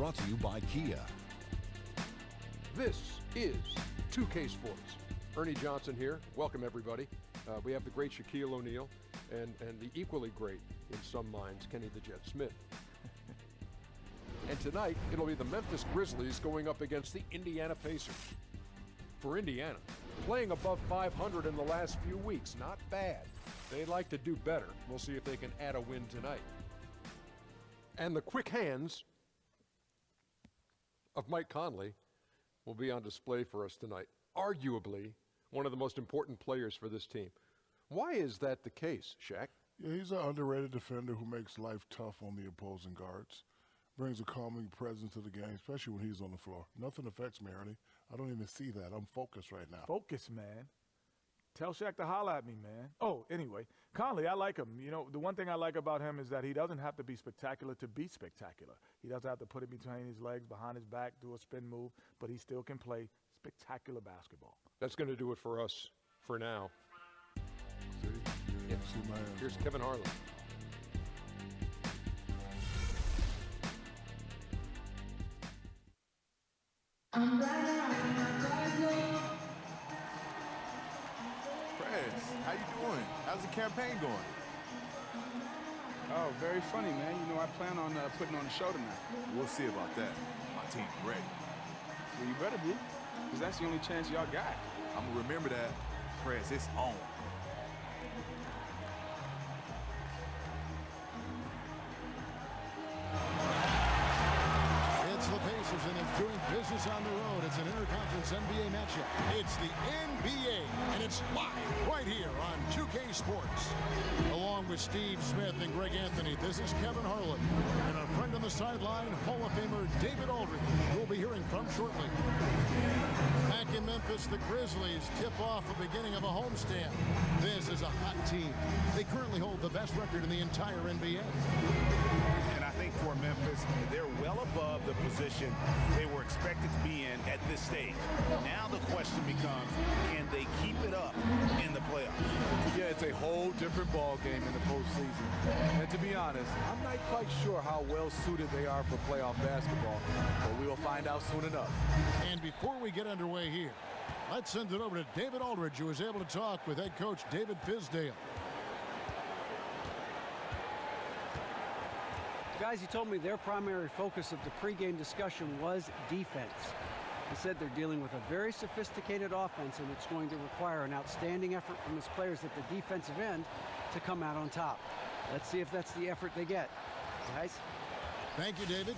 brought to you by Kia. This is 2K Sports. Ernie Johnson here. Welcome, everybody. We have the great Shaquille O'Neal and the equally great, in some minds, Kenny the Jet Smith. And tonight, it'll be the Memphis Grizzlies going up against the Indiana Pacers. For Indiana, playing above 500 in the last few weeks, not bad. They'd like to do better. We'll see if they can add a win tonight. And the quick hands of Mike Conley will be on display for us tonight. Arguably, one of the most important players for this team. Why is that the case, Shaq? Yeah, he's an underrated defender who makes life tough on the opposing guards. Brings a calming presence to the game, especially when he's on the floor. Nothing affects me, Ernie. I don't even see that. I'm focused right now. Focus, man. Tell Shaq to holler at me, man. Oh, anyway, Conley, I like him. You know, the one thing I like about him is that he doesn't have to be spectacular to be spectacular. He doesn't have to put it between his legs, behind his back, do a spin move, but he still can play spectacular basketball. That's going to do it for us for now. See? Yeah, see my hands. Here's Kevin Harlan. Prez, how you doing? How's the campaign going? Oh, very funny, man. You know, I plan on putting on a show tonight. We'll see about that. My team's ready. Well, you better be, because that's the only chance y'all got. I'm gonna remember that. Prez, it's on. It's the Pacers, and it's doing business on the road. It's an interconference NBA matchup. It's the NBA, and it's live right here on 2K Sports. Along with Steve Smith and Greg Anthony, this is Kevin Harlan. And our friend on the sideline, Hall of Famer David Aldridge, we'll be hearing from shortly. Back in Memphis, the Grizzlies tip off the beginning of a homestand. This is a hot team. They currently hold the best record in the entire NBA. And I think for Memphis, they're well above the position they were expected to be in at this stage. Now the question becomes, can they keep it up in the playoffs? Yeah, it's a whole different ball game in the postseason. And to be honest, I'm not quite sure how well suited they are for playoff basketball, but we will find out soon enough. And before we get underway here, let's send it over to David Aldridge, who was able to talk with head coach David Fizdale. Guys, he told me their primary focus of the pregame discussion was defense. He said they're dealing with a very sophisticated offense, and it's going to require an outstanding effort from his players at the defensive end to come out on top. Let's see if that's the effort they get. Guys? Thank you, David.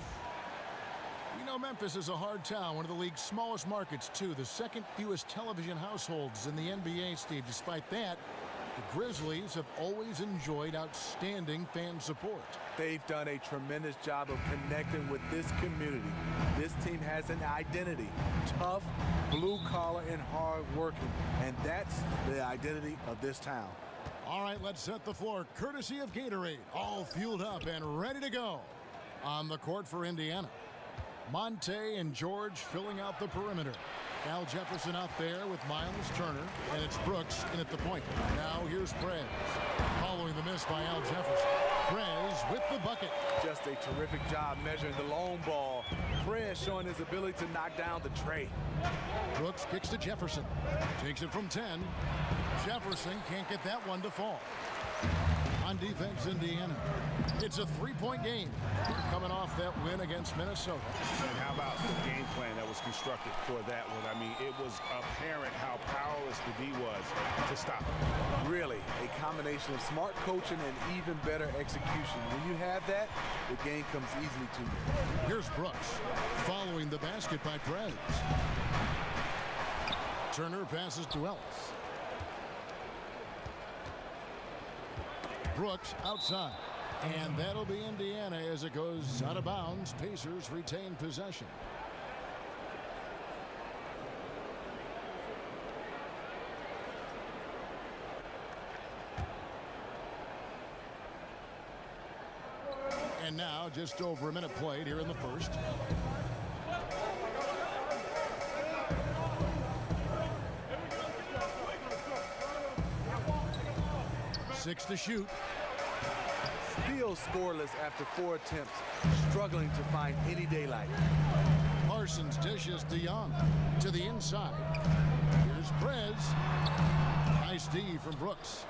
You know, Memphis is a hard town, one of the league's smallest markets, too. The second fewest television households in the NBA, Steve. Despite that, the Grizzlies have always enjoyed outstanding fan support. They've done a tremendous job of connecting with this community. This team has an identity, tough, blue-collar, and hard-working, and that's the identity of this town. All right, let's set the floor, courtesy of Gatorade, all fueled up and ready to go. On the court for Indiana, Monte and George filling out the perimeter. Al Jefferson out there with Miles Turner, and it's Brooks in at the point. Now here's Prez, following the miss by Al Jefferson. Prez with the bucket. Just a terrific job measuring the long ball. Prez showing his ability to knock down the tray. Brooks kicks to Jefferson. Takes it from 10. Jefferson can't get that one to fall. On defense, Indiana. It's a three-point game. Coming off that win against Minnesota. And how about the game plan that was constructed for that one? I mean, it was apparent how powerless the D was to stop it. Really, a combination of smart coaching and even better execution. When you have that, the game comes easily to you. Here's Brooks, following the basket by Prez. Turner passes to Ellis. Brooks outside. And that'll be Indiana as it goes out of bounds. Pacers retain possession. And now just over a minute played here in the first. Six to shoot. Still scoreless after 4 attempts, struggling to find any daylight. Parsons dishes DeYoung to the inside. Here's Prez. Nice D from Brooks.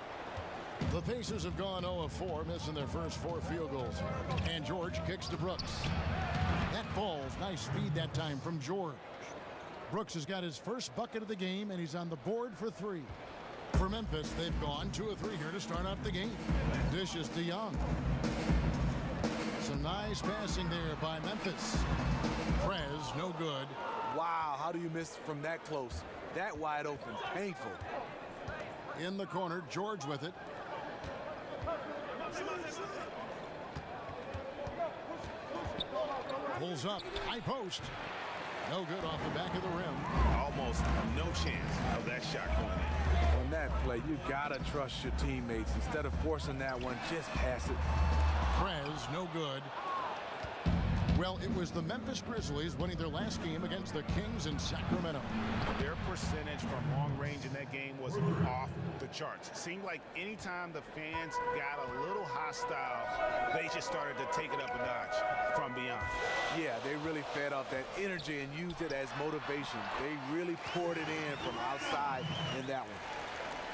The Pacers have gone 0 of 4, missing their first 4 field goals. And George kicks to Brooks. That ball's nice feed that time from George. Brooks has got his first bucket of the game, and he's on the board for 3. For Memphis, they've gone 2 of 3 here to start out the game. Dishes DeYoung. Some nice passing there by Memphis. Prez, no good. Wow, how do you miss from that close? That wide open, painful. In the corner, George with it. Pulls up, high post. No good off the back of the rim. Almost no chance of that shot going in. On that play, you gotta trust your teammates. Instead of forcing that one, just pass it. Prez, no good. Well, it was the Memphis Grizzlies winning their last game against the Kings in Sacramento. Their percentage from long range in that game was off the charts. It seemed like anytime the fans got a little hostile, they just started to take it up a notch from beyond. Yeah, they really fed off that energy and used it as motivation. They really poured it in from outside in that one.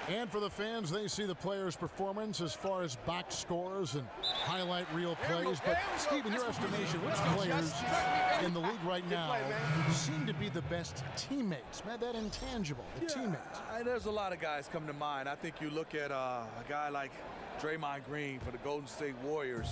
And for the fans, they see the players' performance as far as box scores and highlight reel plays. But, Steve, in your estimation, which players in the league right now seem to be the best teammates? Man, that intangible, the teammates. There's a lot of guys come to mind. I think you look at a guy like Draymond Green for the Golden State Warriors.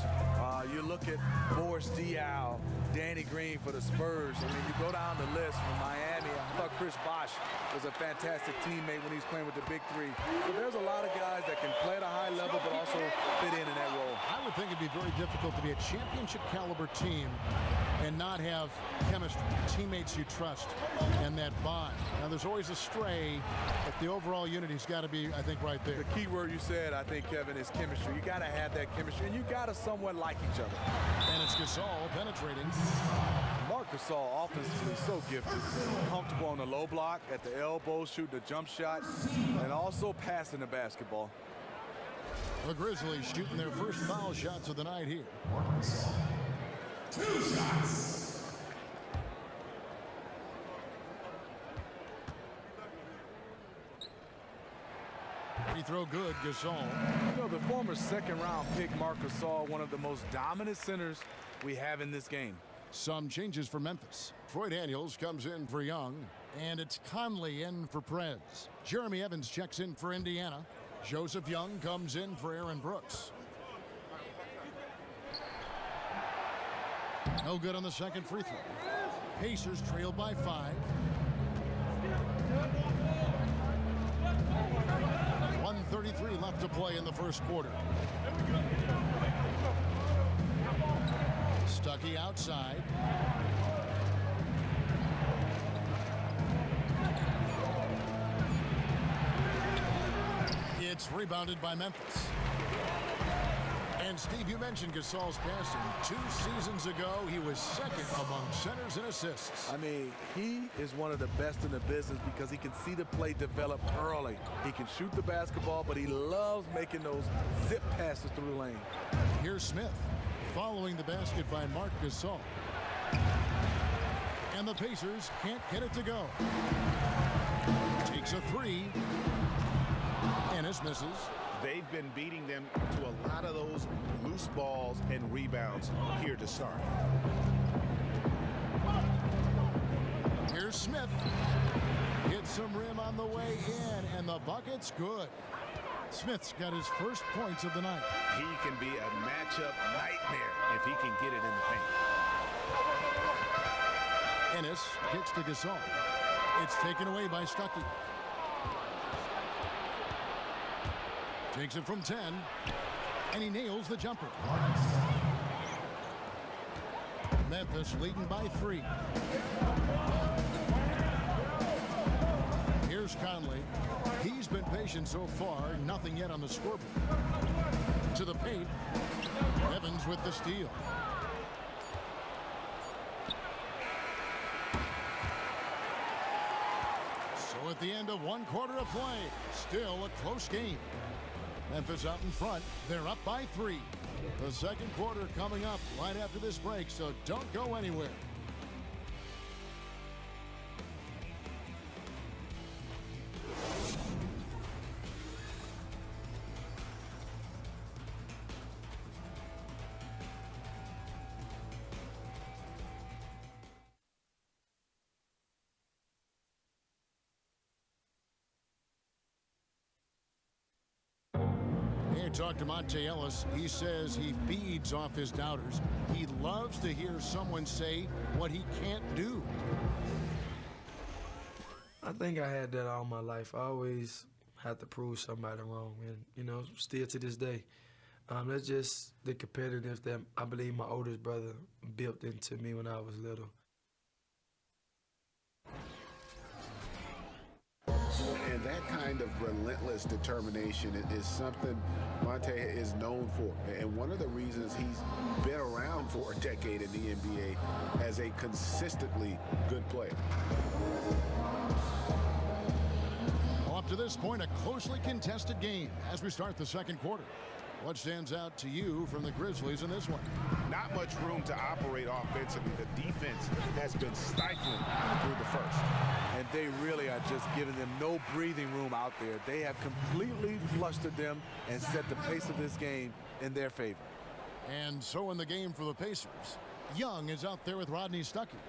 You look at Boris Diaw, Danny Green for the Spurs. I mean, you go down the list from Miami. I thought Chris Bosh was a fantastic teammate when he was playing with the Big Three. So there's a lot of guys that can play at a high level but also fit in that role. I would think it'd be very difficult to be a championship caliber team and not have chemistry, teammates you trust, and that bond. Now, there's always a stray, but the overall unity's got to be, I think, right there. The key word you said, I think, Kevin, is chemistry. You got to have that chemistry, and you got to somewhat like each other. And it's Gasol penetrating. Marc Gasol, offensively, so gifted. Comfortable on the low block, at the elbow, shooting the jump shot, and also passing the basketball. The Grizzlies shooting their first foul shots of the night here. 2 shots. Free throw good, Gasol. You know, the former second-round pick, Marc Gasol, one of the most dominant centers we have in this game. Some changes for Memphis. Troy Daniels comes in for Young, and it's Conley in for Prez. Jeremy Evans checks in for Indiana. Joseph Young comes in for Aaron Brooks. No good on the second free throw. Pacers trail by 5. 1:33 left to play in the first quarter. Stuckey outside. It's rebounded by Memphis. And Steve, you mentioned Gasol's passing. 2 seasons ago, he was second among centers in assists. I mean, he is one of the best in the business because he can see the play develop early. He can shoot the basketball, but he loves making those zip passes through the lane. Here's Smith following the basket by Marc Gasol. And the Pacers can't get it to go. Takes a 3. Ennis misses. They've been beating them to a lot of those loose balls and rebounds here to start. Here's Smith. Hits some rim on the way in, and the bucket's good. Smith's got his first points of the night. He can be a matchup nightmare if he can get it in the paint. Ennis kicks to Gasol. It's taken away by Stuckey. Takes it from 10, and he nails the jumper. Memphis leading by 3. Here's Conley. He's been patient so far, nothing yet on the scoreboard. To the paint, Evans with the steal. So at the end of 1 quarter of play, still a close game. Memphis out in front. They're up by 3. The second quarter coming up right after this break, so don't go anywhere. Talk to Monte Ellis. He says he feeds off his doubters. He loves to hear someone say what he can't do. I think I had that all my life. I always had to prove somebody wrong, and, you know, still to this day. That's just the competitiveness that I believe my oldest brother built into me when I was little. And that kind of relentless determination is something Monte is known for. And one of the reasons he's been around for a decade in the NBA as a consistently good player. Well, up to this point, a closely contested game as we start the second quarter. What stands out to you from the Grizzlies in this one? Not much room to operate offensively. The defense has been stifling through the first. And they really are just giving them no breathing room out there. They have completely flustered them and set the pace of this game in their favor. And so in the game for the Pacers, Young is out there with Rodney Stuckey.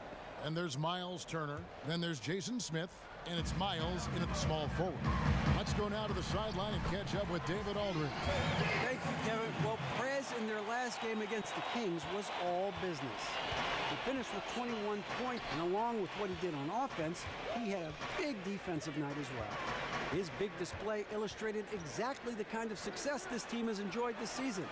And there's Miles Turner. Then there's Jason Smith. And it's Miles in at small forward. Let's go now to the sideline and catch up with David Aldridge. Thank you, Kevin. Well, Prez in their last game against the Kings was all business. He finished with 21 points, and along with what he did on offense, he had a big defensive night as well. His big display illustrated exactly the kind of success this team has enjoyed this season.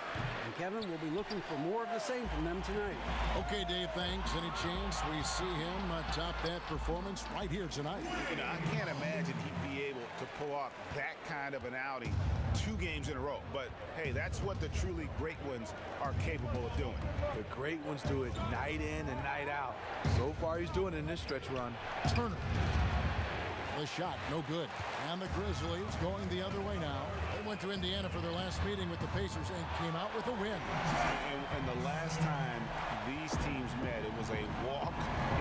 And Kevin will be looking for more of the same from them tonight. Okay, Dave, thanks. Any chance we see him top that performance right here tonight? You know, I can't imagine he'd be able to pull off that kind of an outing 2 games in a row. But, hey, that's what the truly great ones are capable of doing. The great ones do it night in and night out. So far, he's doing it in this stretch run. Turner. The shot, no good. And the Grizzlies going the other way now. They went to Indiana for their last meeting with the Pacers and came out with a win. And the last time these teams met, it was a walk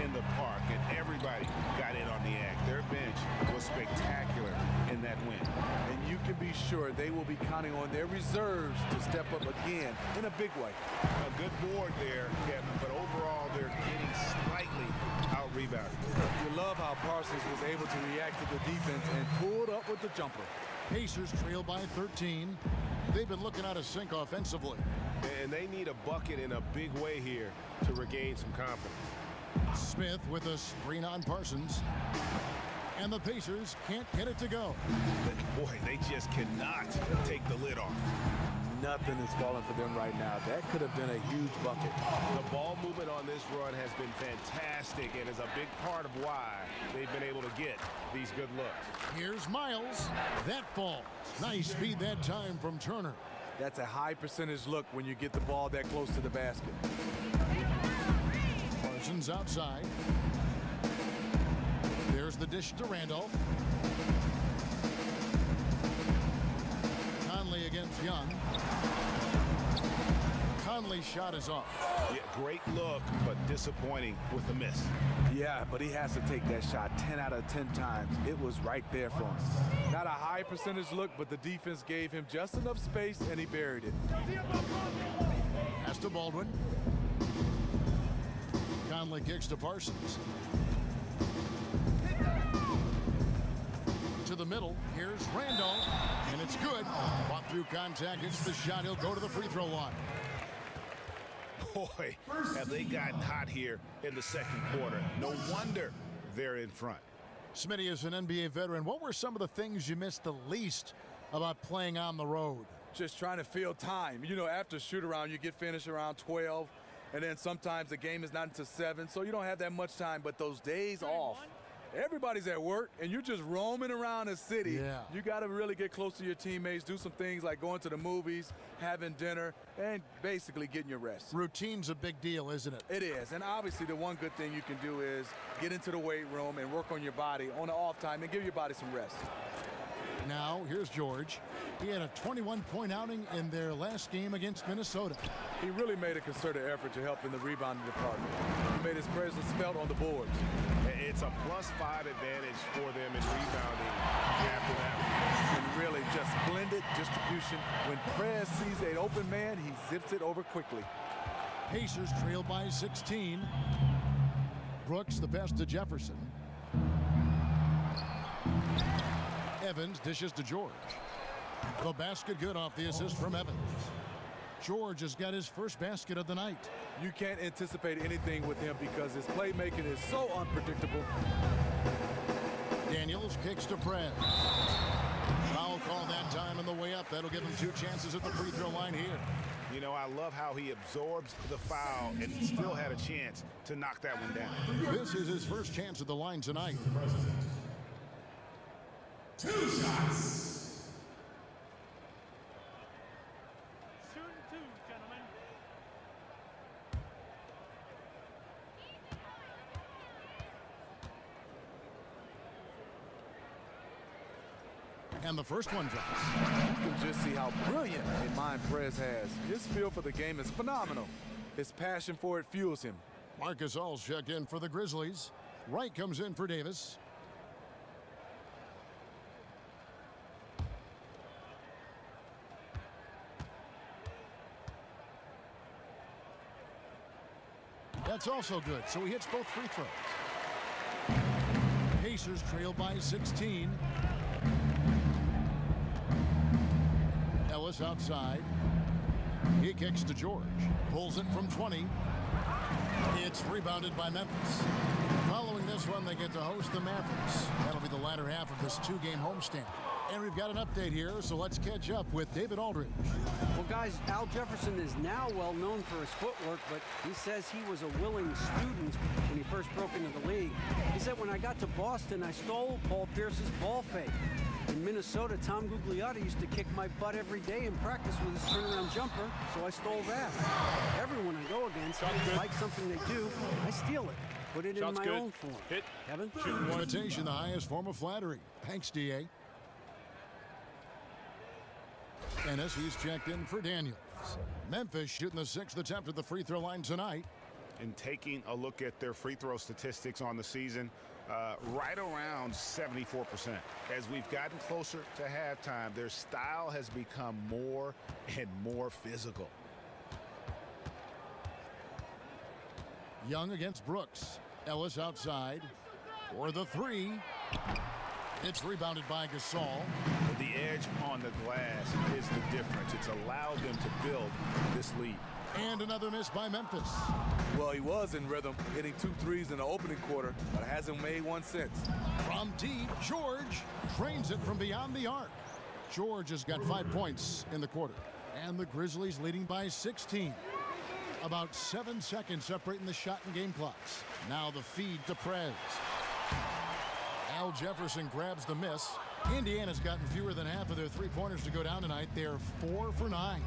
in the park, and everybody got in on the act. Their bench was spectacular in that win. And you can be sure they will be counting on their reserves to step up again in a big way. A good board there, Kevin, but overall they're getting slightly out-rebounded. You love how Parsons was able to react to the defense and pulled up with the jumper. Pacers trail by 13. They've been looking out of sync offensively. And they need a bucket in a big way here to regain some confidence. Smith with a screen on Parsons. And the Pacers can't get it to go. But boy, they just cannot take the lid off. Nothing is falling for them right now. That could have been a huge bucket. The ball movement on this run has been fantastic and is a big part of why they've been able to get these good looks. Here's Miles. That falls. Nice feed that time from Turner. That's a high percentage look when you get the ball that close to the basket. Parsons outside. There's the dish to Randolph. Conley against Young. Conley's shot is off. Yeah, great look, but disappointing with the miss. Yeah, but he has to take that shot 10 out of 10 times. It was right there for him. Not a high percentage look, but the defense gave him just enough space, and he buried it. Pass to Baldwin. Conley kicks to Parsons. To the middle. Here's Randolph, and it's good. Fought through contact. It's the shot. He'll go to the free throw line. Boy, have they gotten hot here in the second quarter. No wonder they're in front. Smitty is an NBA veteran. What were some of the things you missed the least about playing on the road? Just trying to fill time. You know, after shoot-around, you get finished around 12, and then sometimes the game is not until 7, so you don't have that much time. But those days off, everybody's at work, and you're just roaming around the city. Yeah. You got to really get close to your teammates, do some things like going to the movies, having dinner, and basically getting your rest. Routine's a big deal, isn't it? It is, and obviously the one good thing you can do is get into the weight room and work on your body on the off time and give your body some rest. Now, here's George. He had a 21-point outing in their last game against Minnesota. He really made a concerted effort to help in the rebounding department. He made his presence felt on the boards. It's a +5 advantage for them in rebounding after that. And really just splendid distribution. When Prez sees an open man, he zips it over quickly. Pacers trail by 16. Brooks the pass to Jefferson. Evans dishes to George. The basket good off the assist from Evans. George has got his first basket of the night. You can't anticipate anything with him because his playmaking is so unpredictable. Daniels kicks to Prez. Foul call that time on the way up. That'll give him 2 chances at the free throw line here. You know, I love how he absorbs the foul and still had a chance to knock that one down. This is his first chance at the line tonight. 2 shots. And the first one drops. You can just see how brilliant a mind Prez has. His feel for the game is phenomenal. His passion for it fuels him. Marcus All's checked in for the Grizzlies. Wright comes in for Davis. That's also good, so he hits both free throws. Pacers trail by 16. Ellis outside. He kicks to George. Pulls it from 20. It's rebounded by Memphis. Following this one, they get to host the Mavericks. That'll be the latter half of this 2-game homestand. And we've got an update here, so let's catch up with David Aldridge. Well, guys, Al Jefferson is now well known for his footwork, but he says he was a willing student when he first broke into the league. He said, when I got to Boston, I stole Paul Pierce's ball fake. In Minnesota, Tom Gugliotta used to kick my butt every day in practice with his turnaround jumper, so I stole that. Everyone I go against, I like something they do, I steal it. Put it in my own form. Hit. Kevin? Imitation, the highest form of flattery. Thanks, D.A. Ennis, he's checked in for Daniels. Memphis shooting the 6th attempt at the free throw line tonight. And taking a look at their free throw statistics on the season, right around 74%. As we've gotten closer to halftime, their style has become more and more physical. Young against Brooks. Ellis outside for the 3. It's rebounded by Gasol. The edge on the glass is the difference. It's allowed them to build this lead. And another miss by Memphis. Well, he was in rhythm, hitting 2 threes in the opening quarter, but hasn't made one since. From deep, George trains it from beyond the arc. George has got 5 points in the quarter. And the Grizzlies leading by 16. About 7 seconds separating the shot and game clocks. Now the feed to Prez. Al Jefferson grabs the miss. Indiana's gotten fewer than half of their 3-pointers to go down tonight. They're 4 for 9.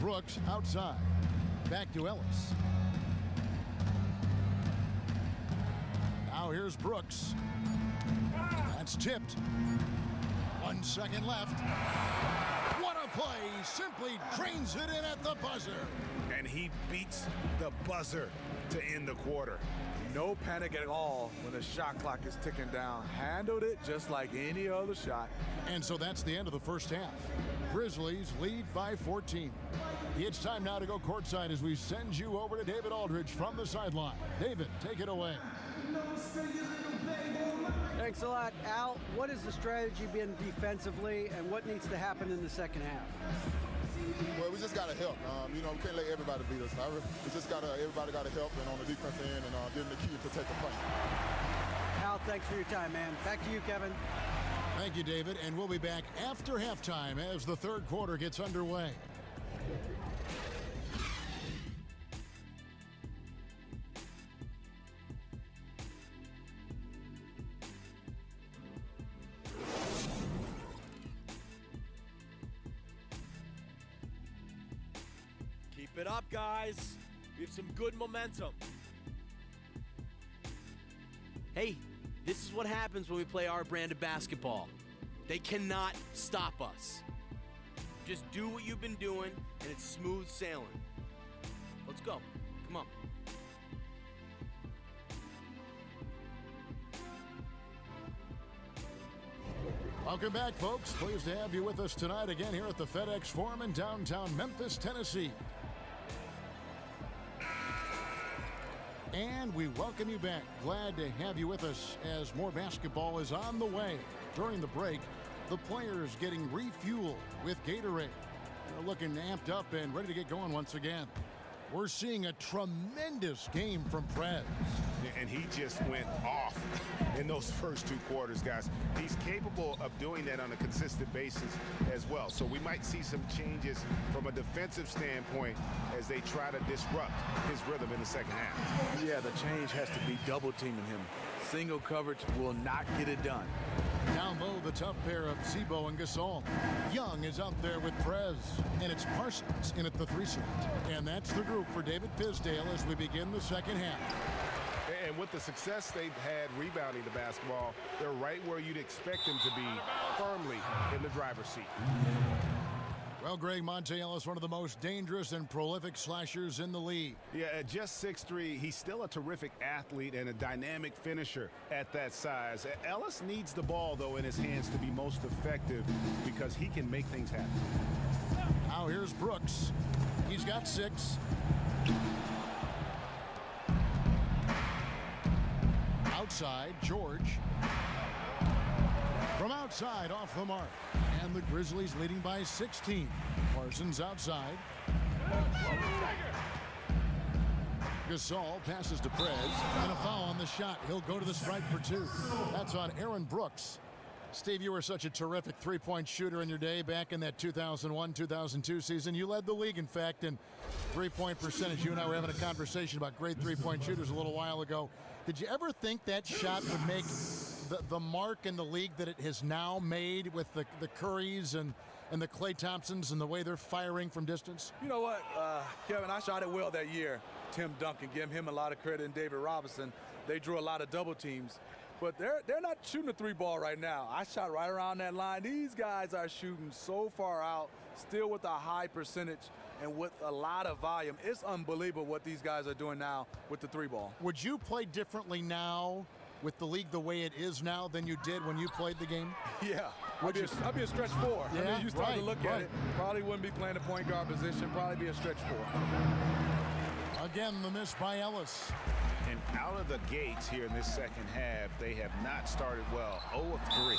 Brooks outside. Back to Ellis. Now here's Brooks. That's tipped. 1 second left. What a play. Simply drains it in at the buzzer. And he beats the buzzer to end the quarter. No panic at all when the shot clock is ticking down. Handled it just like any other shot. And so that's the end of the first half. Grizzlies lead by 14. It's time now to go courtside as we send you over to David Aldridge from the sideline. David, take it away. Thanks a lot, Al. What has the strategy been defensively, and what needs to happen in the second half? Well, we just got to help. We can't let everybody beat us. We just everybody got to help, and on the defense end, and give them the key to take a play. Al, thanks for your time, man. Back to you, Kevin. Thank you, David, and we'll be back after halftime as the third quarter gets underway. Keep it up, guys. We have some good momentum. Hey, this This is what happens when we play our brand of basketball. They cannot stop us. Just do what you've been doing, and it's smooth sailing. Let's go. Come on. Welcome back, folks. Pleased to have you with us tonight again here at the FedEx Forum in downtown Memphis, Tennessee. And we welcome you back. Glad to have you with us as more basketball is on the way. During the break, the players getting refueled with Gatorade. They're looking amped up and ready to get going once again. We're seeing a tremendous game from Prez. And he just went off in those first 2 quarters, guys. He's capable of doing that on a consistent basis as well. So we might see some changes from a defensive standpoint as they try to disrupt his rhythm in the second half. Yeah, the change has to be double teaming him. Single coverage will not get it done. Down low, the tough pair of Zebo and Gasol. Young is out there with Prez, and it's Parsons in at the 3 slot. And that's the group for David Fizdale as we begin the second half. And with the success they've had rebounding the basketball, they're right where you'd expect them to be, firmly in the driver's seat. Well, Greg, Monte Ellis, one of the most dangerous and prolific slashers in the league. Yeah, at just 6'3", he's still a terrific athlete and a dynamic finisher at that size. Ellis needs the ball, though, in his hands to be most effective because he can make things happen. Now here's Brooks. He's got 6. Outside, George. From outside, off the mark. And the Grizzlies leading by 16. Parsons outside. Gasol passes to Prez. And a foul on the shot. He'll go to the stripe for 2. That's on Aaron Brooks. Steve, you were such a terrific three-point shooter in your day back in that 2001-2002 season. You led the league, in fact, in three-point percentage. You and I were having a conversation about great three-point shooters a little while ago. Did you ever think that shot would make the mark in the league that it has now made with the Currys and the Klay Thompsons and the way they're firing from distance? You know what, Kevin, I shot it well that year. Tim Duncan, give him a lot of credit, and David Robinson. They drew a lot of double teams. But they're not shooting the 3 ball right now. I shot right around that line. These guys are shooting so far out, still with a high percentage and with a lot of volume. It's unbelievable what these guys are doing now with the 3 ball. Would you play differently now with the league the way it is now than you did when you played the game? Yeah, I'd be a stretch 4. Yeah, I mean, you start right, to look at it, probably wouldn't be playing the point guard position, probably be a stretch 4. Again, the miss by Ellis. And out of the gates here in this second half, they have not started well. 0 of 3.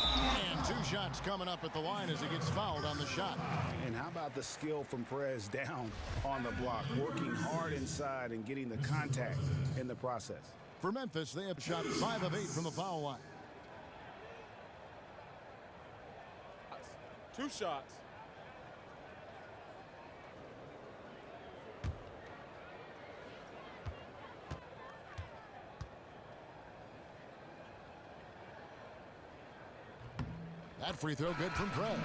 And 2 shots coming up at the line as he gets fouled on the shot. And how about the skill from Perez down on the block, working hard inside and getting the contact in the process. For Memphis, they have shot 5 of 8 from the foul line. 2 shots. That free throw good from Prez.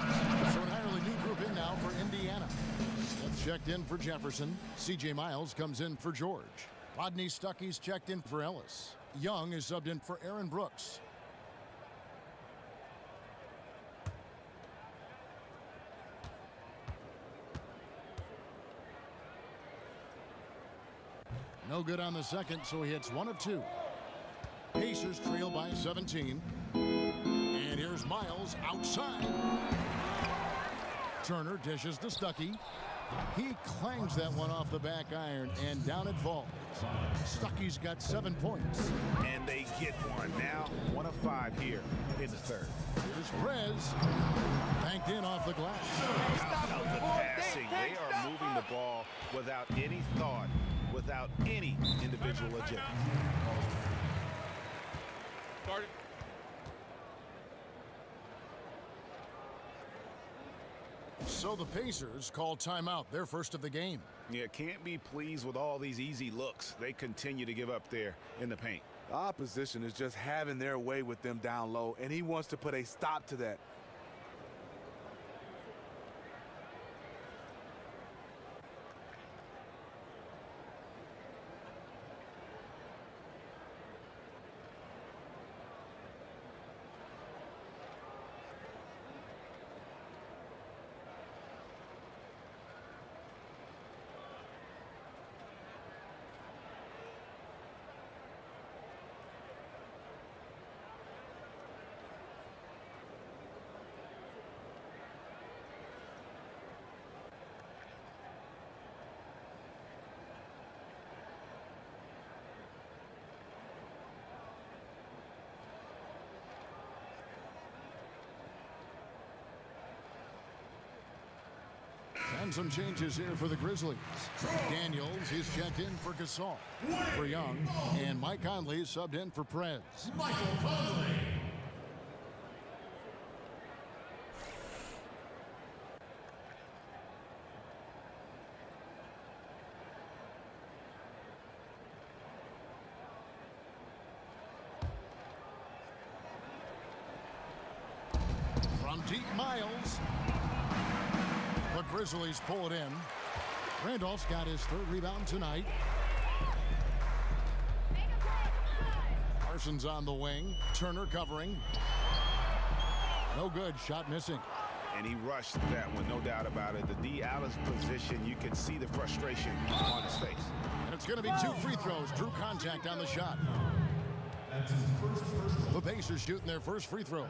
So an entirely new group in now for Indiana. Smith checked in for Jefferson. C.J. Miles comes in for George. Rodney Stuckey's checked in for Ellis. Young is subbed in for Aaron Brooks. No good on the second, so he hits 1 of 2. Pacers trail by 17. And here's Miles outside. Turner dishes to Stuckey. He clangs that one off the back iron, and down it falls. Stuckey's got 7 points. And they get one. Now 1 of 5 here in the third. Here's Prez. Banked in off the glass. How about the passing? They are moving the ball without any thought, without any individual agenda. Started. So the Pacers call timeout, their first of the game. Yeah, can't be pleased with all these easy looks they continue to give up there in the paint. The opposition is just having their way with them down low, and he wants to put a stop to that. And some changes here for the Grizzlies. Daniels is checked in for Gasol. For Young. And Mike Conley is subbed in for Prez. Michael Conley. From deep, Miles. The Grizzlies pull it in. Randolph's got his third rebound tonight. Parsons on the wing. Turner covering. No good. Shot missing. And he rushed that one, no doubt about it. The D out of position, you can see the frustration on his face. And it's going to be 2 free throws. Drew contact on the shot. The Pacers shooting their first free throws.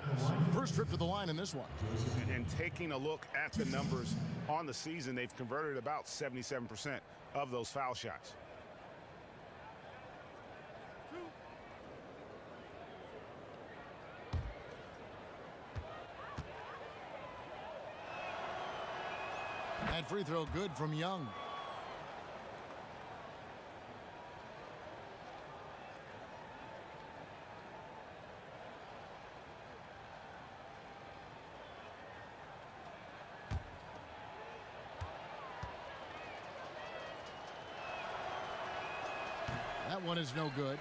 First trip to the line in this one. And taking a look at the numbers on the season, they've converted about 77% of those foul shots. That free throw good from Young. That one is no good.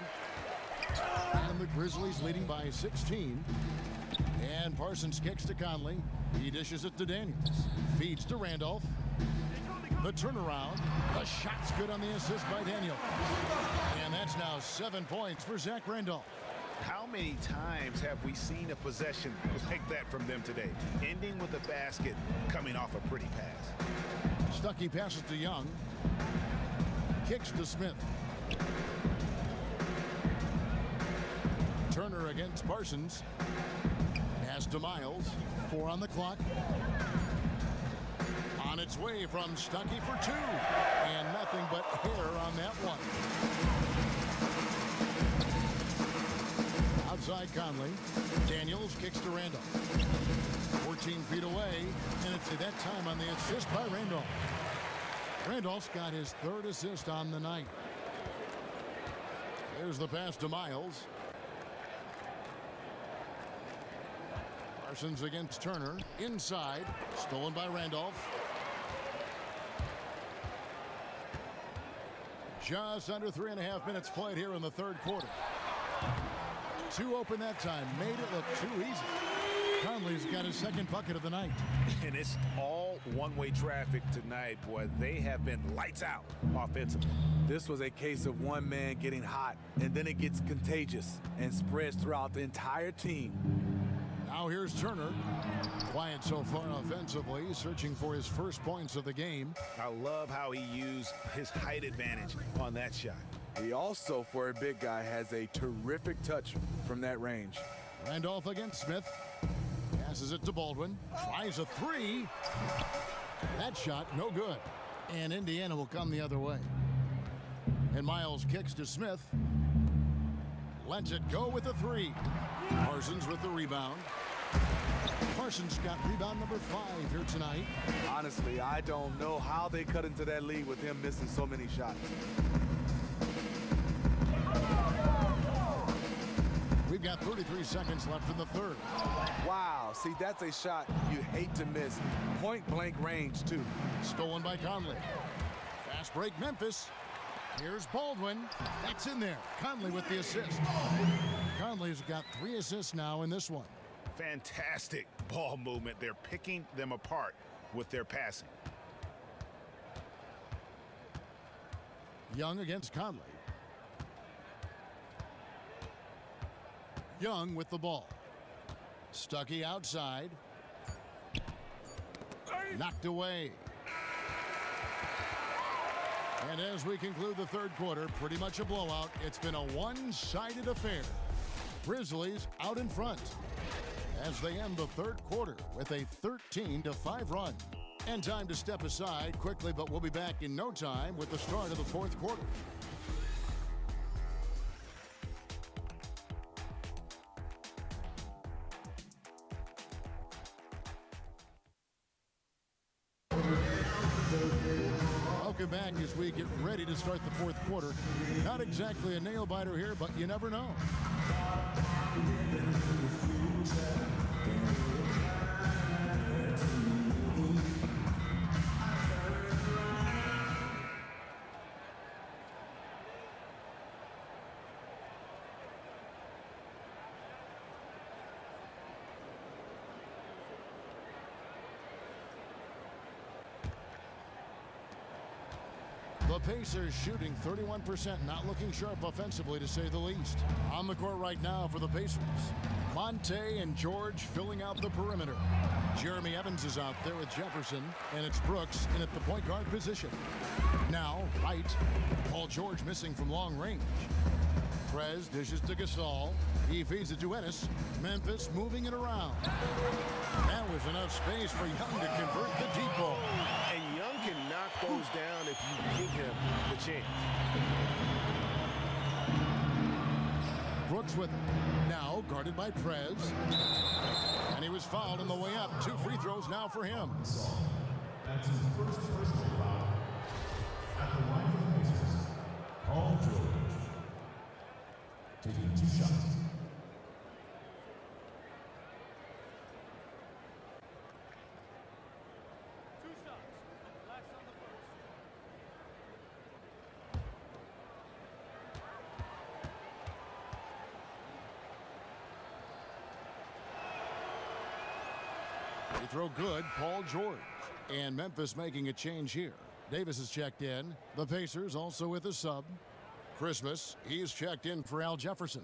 And the Grizzlies leading by 16. And Parsons kicks to Conley. He dishes it to Daniels. Feeds to Randolph. The turnaround. The shot's good on the assist by Daniels. And that's now 7 points for Zach Randolph. How many times have we seen a possession like that from them today? Ending with a basket, coming off a pretty pass. Stuckey passes to Young. Kicks to Smith. Turner against Parsons. Pass to Miles. 4 on the clock. On its way from Stuckey for 2. And nothing but hair on that one. Outside Conley. Daniels kicks to Randolph. 14 feet away. And it's at that time on the assist by Randolph. Randolph's got his third assist on the night. There's the pass to Miles. Parsons against Turner. Inside. Stolen by Randolph. Just under 3.5 minutes played here in the third quarter. 2 open that time. Made it look too easy. Conley's got his second bucket of the night. And it's all one-way traffic tonight, boy. They have been lights out offensively. This was a case of one man getting hot, and then it gets contagious and spreads throughout the entire team. Now here's Turner. Quiet so far offensively, searching for his first points of the game. I love how he used his height advantage on that shot. He also, for a big guy, has a terrific touch from that range. Randolph against Smith. Passes it to Baldwin. Tries a 3. That shot, no good. And Indiana will come the other way. And Miles kicks to Smith. Lets it go with a 3. Parsons with the rebound. Parsons got rebound number 5 here tonight. Honestly, I don't know how they cut into that lead with him missing so many shots. We've got 33 seconds left in the third. Wow, see, that's a shot you hate to miss. Point blank range, too. Stolen by Conley. Fast break, Memphis. Here's Baldwin. That's in there. Conley with the assist. Conley's got 3 assists now in this one. Fantastic ball movement. They're picking them apart with their passing. Young against Conley. Young with the ball. Stuckey outside. Knocked away. And as we conclude the third quarter, pretty much a blowout. It's been a one-sided affair. Grizzlies out in front as they end the third quarter with a 13-5 run. And time to step aside quickly, but we'll be back in no time with the start of the fourth quarter. Welcome back as we get ready to start the fourth quarter. Not exactly a nail-biter here, but you never know. The Pacers shooting 31%, not looking sharp offensively to say the least. On the court right now for the Pacers, Monte and George filling out the perimeter. Jeremy Evans is out there with Jefferson, and it's Brooks in at the point guard position. Now, right, Paul George missing from long range. Prez dishes to Gasol. He feeds it to Ennis. Memphis moving it around. That was enough space for Young to convert the deep ball. And Young can knock those down if you give him the chance. Brooks with it. Now guarded by Prez. And he was fouled on the way up. 2 free throws now for him. That's his first personal foul. At the line for the Pacers, Paul George. Taking 2 shots. They throw good, Paul George. And Memphis making a change here. Davis is checked in. The Pacers also with a sub. Christmas, he's checked in for Al Jefferson.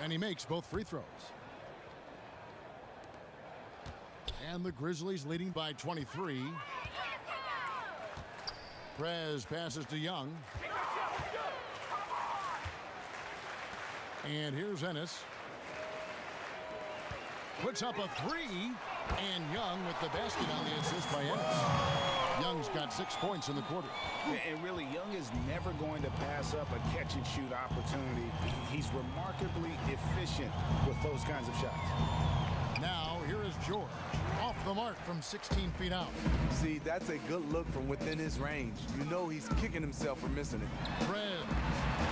And he makes both free throws. And the Grizzlies leading by 23. Prez passes to Young. And here's Ennis. Puts up a 3. And Young with the basket on the assist by Ennis. Young's got 6 points in the quarter. And really, Young is never going to pass up a catch-and-shoot opportunity. He's remarkably efficient with those kinds of shots. Now, here is George. Off the mark from 16 feet out. See, that's a good look from within his range. You know he's kicking himself for missing it. Fred.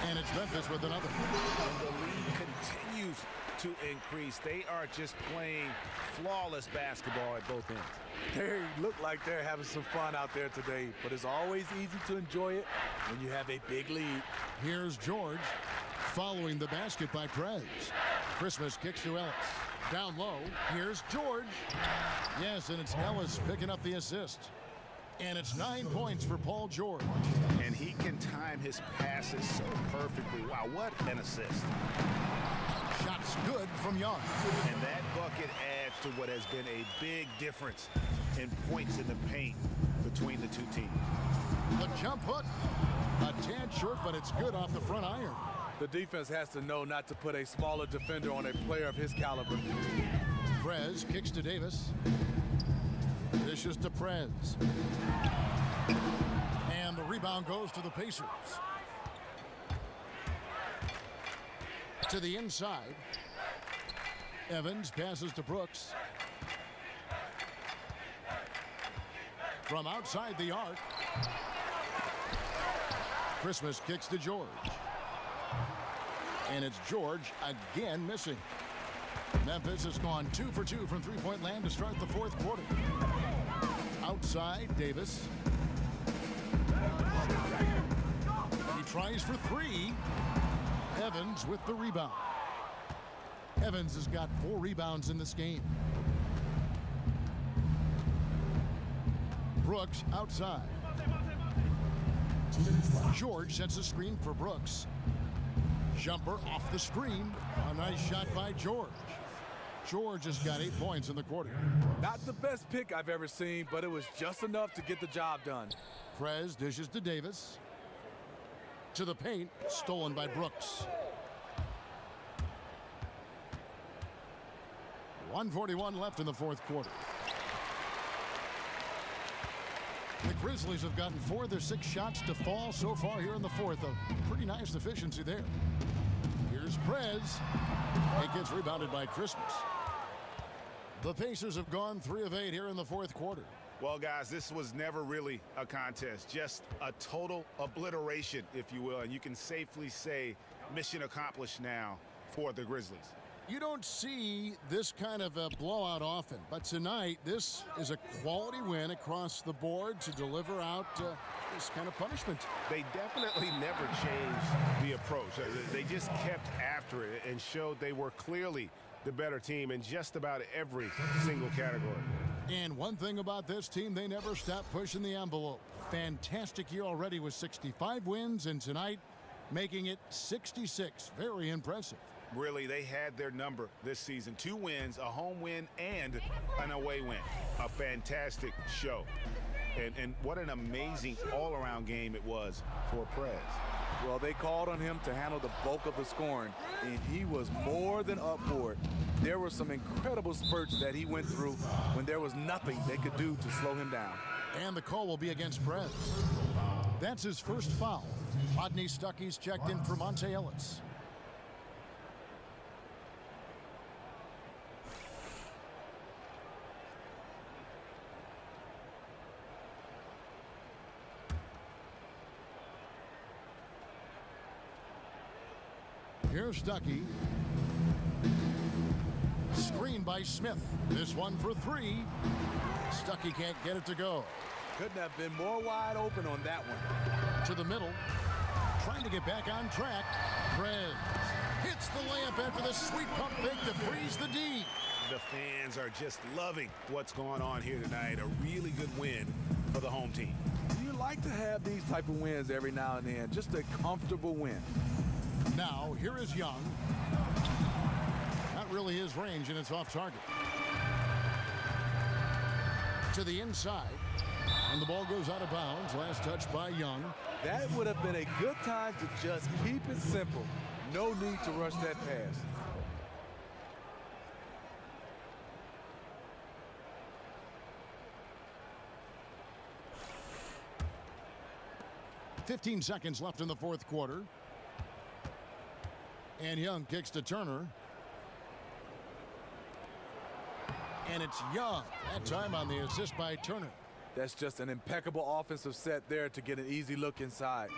And it's Memphis with another. And the lead continues to increase. They are just playing flawless basketball at both ends. They look like they're having some fun out there today, but it's always easy to enjoy it when you have a big lead. Here's George following the basket by Prez. Christmas kicks to Ellis. Down low, here's George. Yes, and it's Ellis picking up the assist. And it's 9 points for Paul George. And he can time his passes so perfectly. Wow, what an assist. Shots good from Young. And that bucket adds to what has been a big difference in points in the paint between the two teams. The jump hook, a tad short, but it's good off the front iron. The defense has to know not to put a smaller defender on a player of his caliber. Prez kicks to Davis. Dishes to Prez. And the rebound goes to the Pacers. To the inside. Evans passes to Brooks. From outside the arc. Christmas kicks to George. And it's George again missing. Memphis has gone 2 for 2 from three-point land to start the fourth quarter. Outside, Davis. He tries for 3. Evans with the rebound. Evans has got 4 rebounds in this game. Brooks outside. George sets a screen for Brooks. Jumper off the screen. A nice shot by George. George has got 8 points in the quarter. Not the best pick I've ever seen, but it was just enough to get the job done. Prez dishes to Davis. To the paint, stolen by Brooks. 1:41 left in the fourth quarter. The Grizzlies have gotten 4 of their 6 shots to fall so far here in the fourth. A pretty nice efficiency there. Here's Prez. It gets rebounded by Christmas. The Pacers have gone 3 of 8 here in the fourth quarter. Well, guys, this was never really a contest, just a total obliteration, if you will. And you can safely say mission accomplished now for the Grizzlies. You don't see this kind of a blowout often, but tonight this is a quality win across the board to deliver out this kind of punishment. They definitely never changed the approach. They just kept after it and showed they were clearly the better team in just about every single category. And one thing about this team, they never stop pushing the envelope. Fantastic year already with 65 wins, and tonight making it 66. Very impressive. Really, they had their number this season. 2 wins, a home win, and an away win. A fantastic show. And what an amazing all-around game it was for Prez. Well, they called on him to handle the bulk of the scoring, and he was more than up for it. There were some incredible spurts that he went through when there was nothing they could do to slow him down. And the call will be against Prez. That's his first foul. Rodney Stuckey's checked in for Monte Ellis. Here's Stuckey. Screen by Smith. This one for 3. Stuckey can't get it to go. Couldn't have been more wide open on that one. To the middle. Trying to get back on track. Prez hits the layup after the sweet pump fake to freeze the D. The fans are just loving what's going on here tonight. A really good win for the home team. You like to have these type of wins every now and then. Just a comfortable win. Now, here is Young. Not really his range, and it's off target. To the inside, and the ball goes out of bounds. Last touch by Young. That would have been a good time to just keep it simple. No need to rush that pass. .15 seconds left in the fourth quarter. And Young kicks to Turner. And it's Young. That time on the assist by Turner. That's just an impeccable offensive set there to get an easy look inside.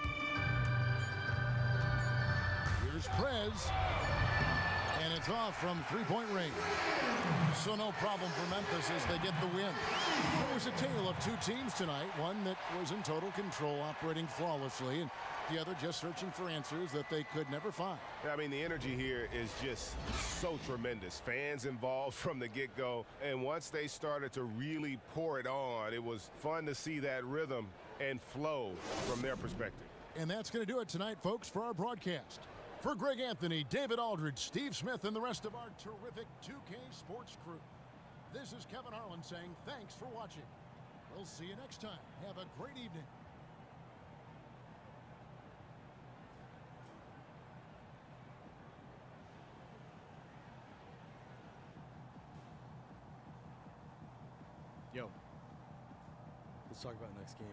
Here's Prez. And it's off from three-point range. So no problem for Memphis as they get the win. It was a tale of 2 teams tonight. One that was in total control, operating flawlessly, and the other just searching for answers that they could never find. I mean, the energy here is just so tremendous. Fans involved from the get-go, and once they started to really pour it on, it was fun to see that rhythm and flow from their perspective. And that's going to do it tonight, folks, for our broadcast. For Greg Anthony, David Aldridge, Steve Smith, and the rest of our terrific 2K Sports crew, this is Kevin Harlan saying thanks for watching. We'll see you next time. Have a great evening. Yo, let's talk about next game.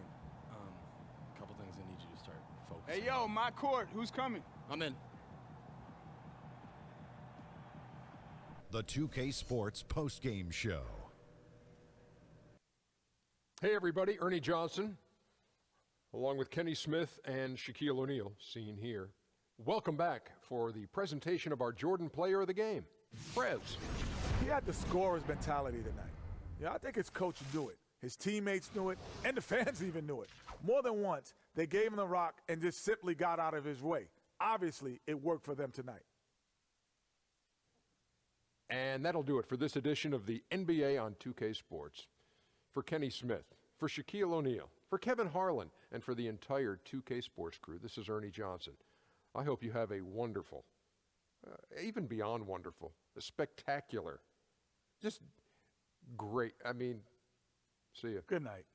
A couple things I need you to start focusing. Hey, yo, my court. Who's coming? I'm in. The 2K Sports post-game show. Hey everybody, Ernie Johnson, along with Kenny Smith and Shaquille O'Neal, seen here. Welcome back for the presentation of our Jordan Player of the Game, Prez. He had the scorer's mentality tonight. Yeah, I think his coach knew it. His teammates knew it, and the fans even knew it. More than once, they gave him the rock and just simply got out of his way. Obviously, it worked for them tonight. And that'll do it for this edition of the NBA on 2K Sports. For Kenny Smith, for Shaquille O'Neal, for Kevin Harlan, and for the entire 2K Sports crew, this is Ernie Johnson. I hope you have a wonderful, even beyond wonderful, a spectacular, just great. I mean, see ya. Good night.